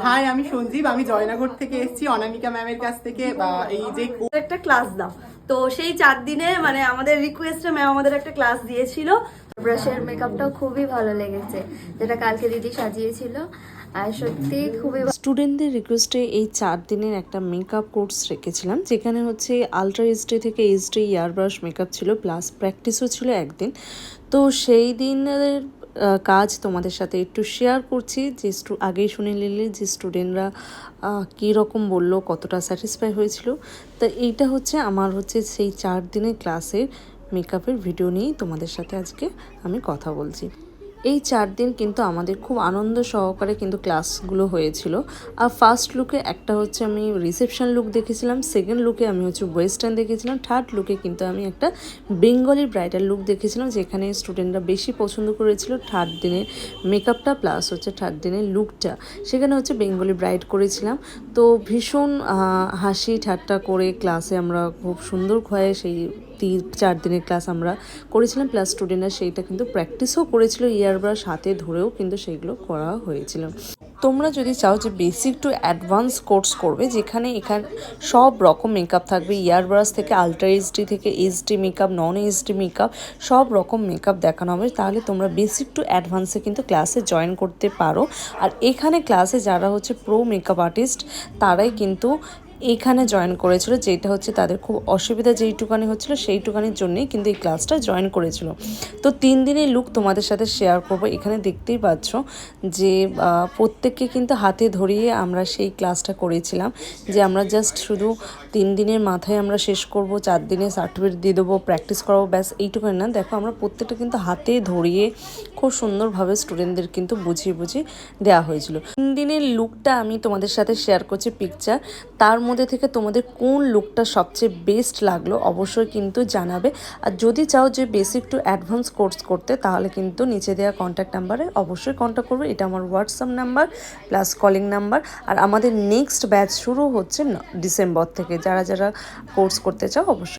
High, আমি সঞ্জীব, আমি জয়নগর থেকে এসেছি অনামিকা ম্যামের কাছ থেকে। এই যে একটা ক্লাস দাও, তো সেই 4 দিনে মানে আমাদের রিকোয়েস্টে ম্যাম আমাদের একটা ক্লাস দিয়েছিল। ব্রাশের মেকআপটাও খুবই ভালো লেগেছে, যেটা কালকে দিদি সাজিয়েছিল, আর সত্যি খুবই স্টুডেন্টদের রিকোয়েস্টে এই 4 দিনের একটা মেকআপ কোর্স রেখেছিলাম, যেখানে হচ্ছে আলট্রা এইচডি থেকে এইচডি ইয়ারব্রাশ মেকআপ ছিল, প্লাস প্র্যাকটিসও ছিল একদিন। তো সেই দিনের কাজ তোমাদের সাথে একটু শেয়ার করছি, যে আগেই শুনে নিলে যে স্টুডেন্টরা কীরকম বললো, কতটা স্যাটিসফাই হয়েছিল। তো এইটা হচ্ছে আমার হচ্ছে সেই 4 দিনের ক্লাসের মেকআপের ভিডিও নিয়েই তোমাদের সাথে আজকে আমি কথা বলছি। এই 4 দিন কিন্তু আমাদের খুব আনন্দ সহকারে কিন্তু ক্লাসগুলো হয়েছিল। আর ফার্স্ট লুকে একটা হচ্ছে আমি রিসেপশন লুক দেখেছিলাম, সেকেন্ড লুকে আমি হচ্ছে ওয়েস্টার্ন দেখেছিলাম, থার্ড লুকে কিন্তু আমি একটা বেঙ্গলি ব্রাইডাল লুক দেখেছিলাম, যেখানে স্টুডেন্টরা বেশি পছন্দ করেছিল থার্ড দিনের মেকআপটা প্লাস হচ্ছে থার্ড দিনের লুকটা। সেখানে হচ্ছে বেঙ্গলি ব্রাইড করেছিলাম। তো ভীষণ হাসি ঠাট্টা করে ক্লাসে আমরা খুব সুন্দর হয়ে সেই 4 দিনের ক্লাস আমরা করেছিলাম, প্লাস স্টুডেন্টরা সেইটা কিন্তু প্র্যাকটিসও করেছিল, ইয়ারব্রাশ হাতে ধরেও কিন্তু সেইগুলো করা হয়েছিল। তোমরা যদি চাও যে বেসিক টু অ্যাডভান্স কোর্স করবে, যেখানে এখানে সব রকম মেকআপ থাকবে, ইয়ারব্রাশ থেকে আলট্রা এইচডি থেকে এইচডি মেকআপ, নন এইচডি মেকআপ, সব রকম মেকআপ দেখানো হবে, তাহলে তোমরা বেসিক টু অ্যাডভান্সে কিন্তু ক্লাসে জয়েন করতে পারো। আর এখানে ক্লাসে যারা হচ্ছে প্রো মেকআপ আর্টিস্ট তারাই কিন্তু এইখানে জয়েন করেছিল, যেটা হচ্ছে তাদের খুব অসুবিধা যেইটুকানি হচ্ছিল সেইটুকানির জন্যই কিন্তু এই ক্লাসটা জয়েন করেছিল। তো 3 দিনের লুক তোমাদের সাথে শেয়ার করব। এখানে দেখতেই পাচ্ছ যে প্রত্যেককে কিন্তু হাতে ধরিয়ে আমরা সেই ক্লাসটা করেছিলাম, যে আমরা জাস্ট শুধু 3 দিনের মাথায় আমরা শেষ করব, 4 দিনে সার্টিফিকেট দিয়ে দেবো, প্র্যাকটিস করাবো, ব্যাস এইটুকানি না। দেখো আমরা প্রত্যেকটা কিন্তু হাতে ধরিয়ে খুব সুন্দরভাবে স্টুডেন্টদের কিন্তু বুঝিয়ে দেওয়া হয়েছিল। 3 দিনের লুকটা আমি তোমাদের সাথে শেয়ার করছি পিকচার, তার মধ্যে থেকে তোমাদের কোন লুকটা সবচেয়ে বেস্ট লাগলো অবশ্যই কিন্তু জানাবে। আর যদি চাও যে বেসিক টু অ্যাডভান্স কোর্স করতে, তাহলে কিন্তু নিচে দেওয়া কন্ট্যাক্ট নাম্বারে অবশ্যই কন্ট্যাক্ট করবে। এটা আমার WhatsApp number plus calling number. আর আমাদের নেক্সট ব্যাচ শুরু হচ্ছে ডিসেম্বর থেকে। যারা যারা কোর্স করতে চাও অবশ্যই